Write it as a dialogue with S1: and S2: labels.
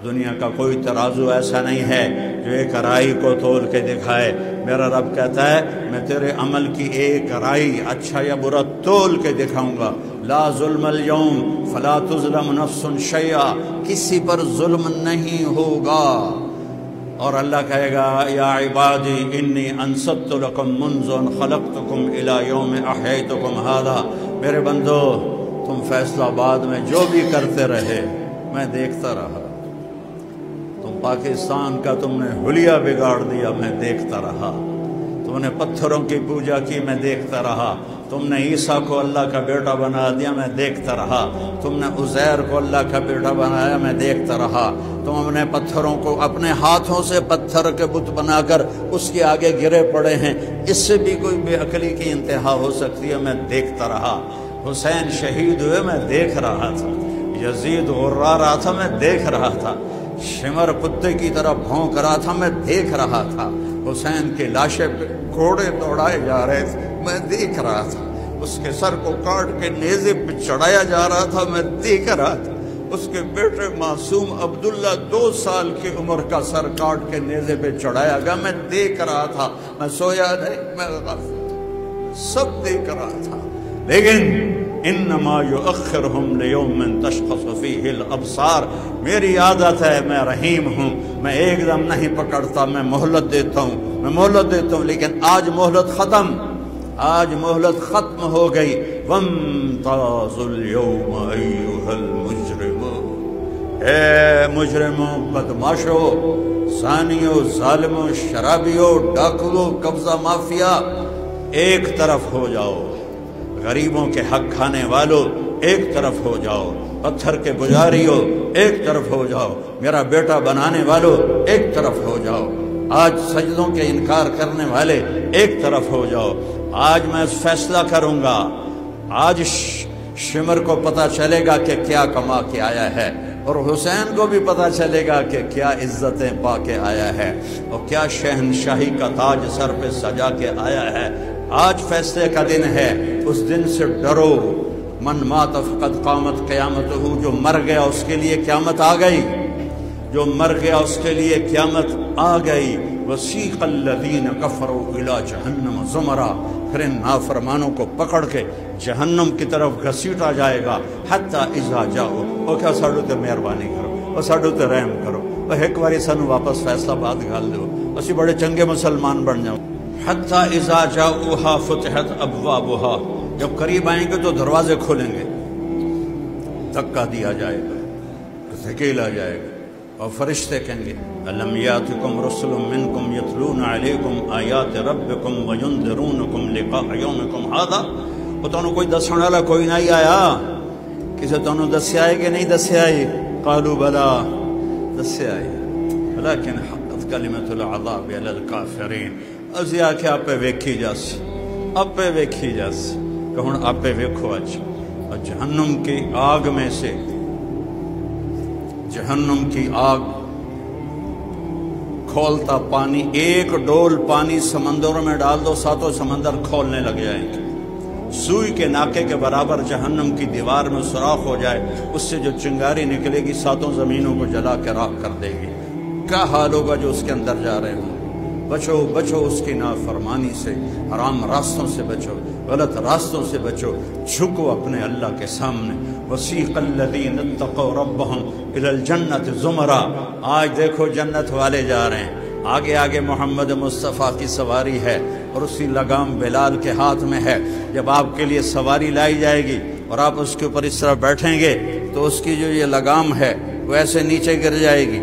S1: دنیا کا کوئی ترازو ایسا نہیں ہے جو ایک رائی کو تول کے دکھائے۔ میرا رب کہتا ہے میں تیرے عمل کی ایک رائی اچھا یا برا تول کے دکھاؤں گا۔ لا ظلم اليوم فلا تظلم نفس شیئا، کسی پر ظلم نہیں ہوگا۔ اور اللہ کہے گا یا عبادی انی انصت لکم منذ ان خلقتکم الی یوم احییتکم ھذا، میرے بندو تم فیصلہ آباد میں جو بھی کرتے رہے میں دیکھتا رہا، تم پاکستان کا تم نے حلیہ بگاڑ دیا میں دیکھتا رہا، تم نے پتھروں کی پوجا کی میں دیکھتا رہا، تم نے عیسیٰ کو اللہ کا بیٹا بنا دیا میں دیکھتا رہا، تم نے عزیر کو اللہ کا بیٹا بنایا میں دیکھتا رہا، تم نے پتھروں کو اپنے ہاتھوں سے پتھر کے بت بنا کر اس کے آگے گرے پڑے ہیں، اس سے بھی کوئی بے عقلی کی انتہا ہو سکتی ہے میں دیکھتا رہا، حسین شہید ہوئے میں دیکھ رہا تھا، یزید غرا رہا تھا میں دیکھ رہا تھا، شمر کتے کی طرح بھونک رہا تھا میں دیکھ رہا تھا، حسین کی لاشیں پہ گھوڑے دوڑائے جا رہے تھے میں دیکھ رہا تھا، اس کے سر کو کاٹ کے نیزے پہ چڑھایا جا رہا تھا میں دیکھ رہا تھا، اس کے بیٹے معصوم عبداللہ 2 سال کی عمر کا سر کاٹ کے نیزے پہ چڑھایا گیا میں دیکھ رہا تھا، میں سویا نہیں میں غافل سب دیکھ رہا تھا، لیکن انما یؤخرہم لیوم تشخص فیہ الابصار، میری عادت ہے میں رحیم ہوں، میں ایک دم نہیں پکڑتا، میں مہلت دیتا ہوں، لیکن آج مہلت ختم، آج مہلت ختم ہو گئی۔ وامتازوا اليوم ایھا المجرمون، اے مجرموں، بدماشوں، زانیوں، ظالموں، شرابیوں، ڈاکوؤں، قبضہ مافیا، ایک طرف ہو جاؤ، غریبوں کے حق کھانے والوں ایک طرف ہو جاؤ، پتھر کے پجاریوں ایک طرف ہو جاؤ، میرا بیٹا بنانے والوں ایک طرف ہو جاؤ، آج سجدوں کے انکار کرنے والے ایک طرف ہو جاؤ، آج میں فیصلہ کروں گا، آج شمر کو پتہ چلے گا کہ کیا کما کے آیا ہے، اور حسین کو بھی پتہ چلے گا کہ کیا عزتیں پا کے آیا ہے، اور کیا شہنشاہی کا تاج سر پہ سجا کے آیا ہے۔ آج فیصلے کا دن ہے، اس دن سے ڈرو، من مات فقد قامت قیامتہ، جو مر گیا اس کے لیے قیامت آ گئی، جو مر گیا اس کے لیے قیامت آ گئی۔ وسیق الذین کفروا الی جہنم زمرا، پھر ان نافرمانوں کو پکڑ کے جہنم کی طرف گھسیٹا جائے گا، حتی اذا جاؤ، او کیا ساڈو تے مہربانی کرو، او ساڈو تے رحم کرو، او ایک باری سانو واپس فیصلہ باد گھال دو، اسی بڑے چنگے مسلمان بن جاؤ۔ حتی اذا جاؤہا فتحت ابوابہا، جب قریب آئیں گے تو دروازے کھولیں گے، دھکا دیا جائے گا، دھکیلا جائے گا، اور فرشتے کہیں گے الم یاتکم رسل منکم یتلون علیکم آیات ربکم وینذرونکم لقاء یومکم ھذا، وہ تانوں کوئی دسن والا کوئی نہیں آیا، کسے تانوں دسیا ہے کہ نہیں دسیا ہے؟ قالوا بلا، دسیا ہے، لیکن حقت کلمۃ العذاب علی الکافرین، اسی آکھے آپ پہ ویکھی جاسی، آپ پہ ویکھی جاسی، کہ ہن آپ پہ ویکھو اج، اور جہنم کی آگ میں سے، جہنم کی آگ کھولتا پانی، ایک ڈول پانی سمندروں میں ڈال دو، ساتوں سمندر کھولنے لگ جائیں گے، سوئی کے ناکے کے برابر جہنم کی دیوار میں سوراخ ہو جائے، اس سے جو چنگاری نکلے گی ساتوں زمینوں کو جلا کے راکھ کر دے گی، کیا حال ہوگا جو اس کے اندر جا رہے ہوں۔ بچو بچو اس کی نافرمانی سے، حرام راستوں سے بچو، غلط راستوں سے بچو، جھکو اپنے اللہ کے سامنے۔ وسیق الذین اتقوا ربهم الی الجنۃ زمرا، آج دیکھو جنت والے جا رہے ہیں، آگے آگے محمد مصطفیٰ کی سواری ہے، اور اسی لگام بلال کے ہاتھ میں ہے، جب آپ کے لیے سواری لائی جائے گی اور آپ اس کے اوپر اس طرح بیٹھیں گے تو اس کی جو یہ لگام ہے وہ ایسے نیچے گر جائے گی،